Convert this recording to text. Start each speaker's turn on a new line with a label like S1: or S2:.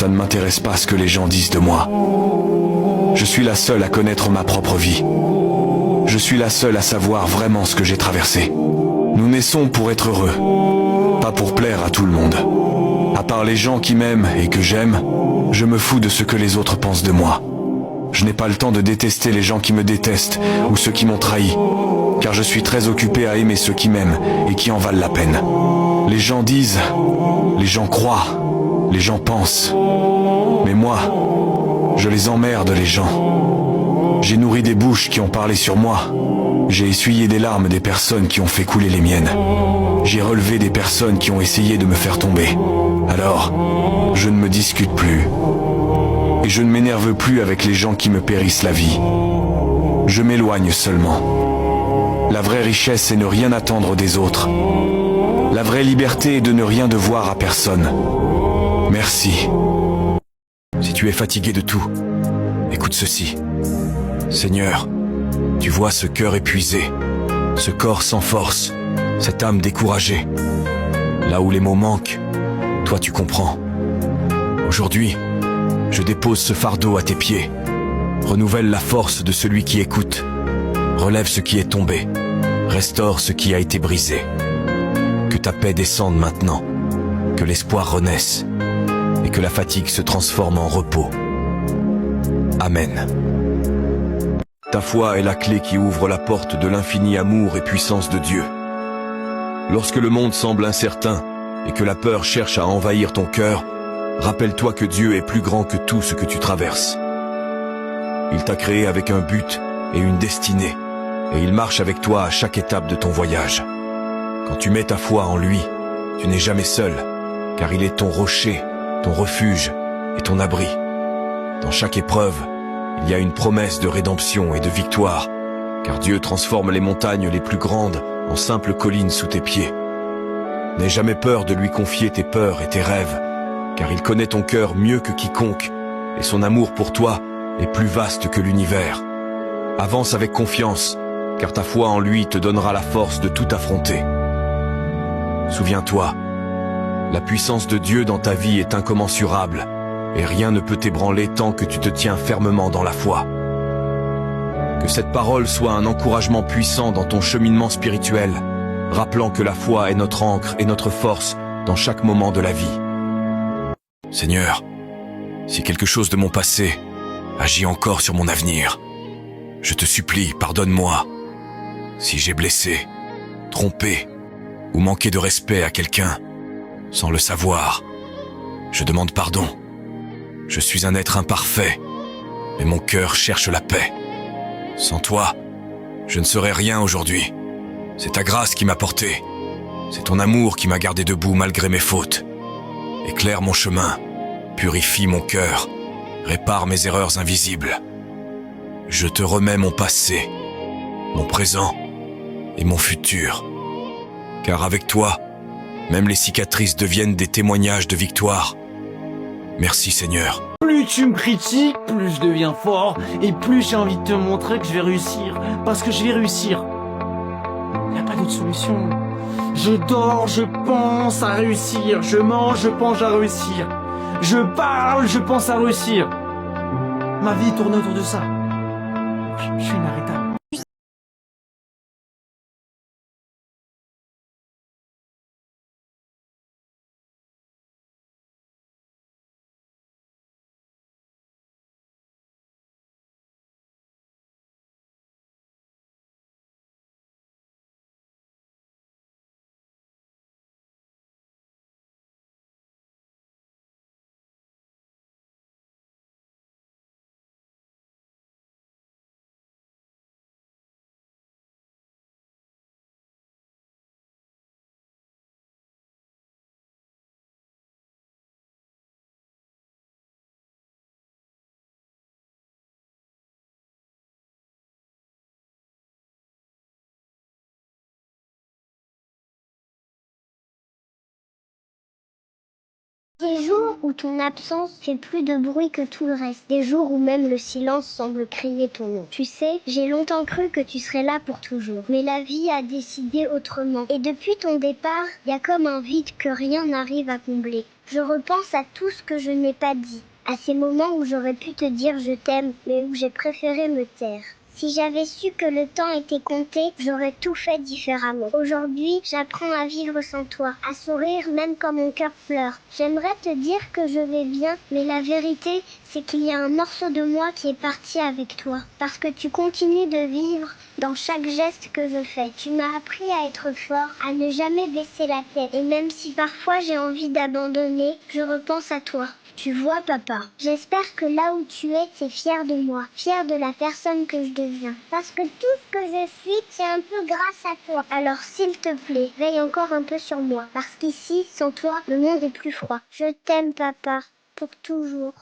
S1: Ça ne m'intéresse pas ce que les gens disent de moi. Je suis la seule à connaître ma propre vie. Je suis la seule à savoir vraiment ce que j'ai traversé. Nous naissons pour être heureux, pas pour plaire à tout le monde. À part les gens qui m'aiment et que j'aime, je me fous de ce que les autres pensent de moi. Je n'ai pas le temps de détester les gens qui me détestent ou ceux qui m'ont trahi, car je suis très occupé à aimer ceux qui m'aiment et qui en valent la peine. Les gens disent, les gens croient, les gens pensent. Mais moi, je les emmerde les gens. J'ai nourri des bouches qui ont parlé sur moi. J'ai essuyé des larmes des personnes qui ont fait couler les miennes. J'ai relevé des personnes qui ont essayé de me faire tomber. Alors, je ne me discute plus. Et je ne m'énerve plus avec les gens qui me périssent la vie. Je m'éloigne seulement. La vraie richesse est ne rien attendre des autres. La vraie liberté est de ne rien devoir à personne. Merci. Si tu es fatigué de tout, écoute ceci. Seigneur, tu vois ce cœur épuisé, ce corps sans force, cette âme découragée. Là où les mots manquent, toi tu comprends. Aujourd'hui, je dépose ce fardeau à tes pieds. Renouvelle la force de celui qui écoute. Relève ce qui est tombé. Restaure ce qui a été brisé. Que ta paix descende maintenant. Que l'espoir renaisse. Et que la fatigue se transforme en repos. Amen. Ta foi est la clé qui ouvre la porte de l'infini amour et puissance de Dieu. Lorsque le monde semble incertain et que la peur cherche à envahir ton cœur, rappelle-toi que Dieu est plus grand que tout ce que tu traverses. Il t'a créé avec un but et une destinée, et il marche avec toi à chaque étape de ton voyage. Quand tu mets ta foi en lui, tu n'es jamais seul, car il est ton rocher, ton refuge et ton abri. Dans chaque épreuve, il y a une promesse de rédemption et de victoire, car Dieu transforme les montagnes les plus grandes en simples collines sous tes pieds. N'aie jamais peur de lui confier tes peurs et tes rêves, car il connaît ton cœur mieux que quiconque, et son amour pour toi est plus vaste que l'univers. Avance avec confiance, car ta foi en lui te donnera la force de tout affronter. Souviens-toi, la puissance de Dieu dans ta vie est incommensurable, et rien ne peut t'ébranler tant que tu te tiens fermement dans la foi. Que cette parole soit un encouragement puissant dans ton cheminement spirituel, rappelant que la foi est notre ancre et notre force dans chaque moment de la vie. Seigneur, si quelque chose de mon passé agit encore sur mon avenir, je te supplie, pardonne-moi. Si j'ai blessé, trompé ou manqué de respect à quelqu'un, sans le savoir, je demande pardon. Je suis un être imparfait, mais mon cœur cherche la paix. Sans toi, je ne serais rien aujourd'hui. C'est ta grâce qui m'a porté. C'est ton amour qui m'a gardé debout malgré mes fautes. Éclaire mon chemin, purifie mon cœur, répare mes erreurs invisibles. Je te remets mon passé, mon présent et mon futur. Car avec toi, même les cicatrices deviennent des témoignages de victoire. Merci Seigneur.
S2: Plus tu me critiques, plus je deviens fort et plus j'ai envie de te montrer que je vais réussir. Parce que je vais réussir. Il n'y a pas d'autre solution. Je dors, je pense à réussir. Je mange, je pense à réussir. Je parle, je pense à réussir. Ma vie tourne autour de ça. Je suis inarrêtable.
S3: Des jours où ton absence fait plus de bruit que tout le reste. Des jours où même le silence semble crier ton nom. Tu sais, j'ai longtemps cru que tu serais là pour toujours. Mais la vie a décidé autrement. Et depuis ton départ, y a comme un vide que rien n'arrive à combler. Je repense à tout ce que je n'ai pas dit. À ces moments où j'aurais pu te dire je t'aime, mais où j'ai préféré me taire. Si j'avais su que le temps était compté, j'aurais tout fait différemment. Aujourd'hui, j'apprends à vivre sans toi, à sourire même quand mon cœur pleure. J'aimerais te dire que je vais bien, mais la vérité, c'est qu'il y a un morceau de moi qui est parti avec toi. Parce que tu continues de vivre dans chaque geste que je fais. Tu m'as appris à être fort, à ne jamais baisser la tête. Et même si parfois j'ai envie d'abandonner, je repense à toi. Tu vois, papa, j'espère que là où tu es, t'es fier de moi, fier de la personne que je deviens. Parce que tout ce que je suis, c'est un peu grâce à toi. Alors s'il te plaît, veille encore un peu sur moi. Parce qu'ici, sans toi, le monde est plus froid. Je t'aime, papa, pour toujours.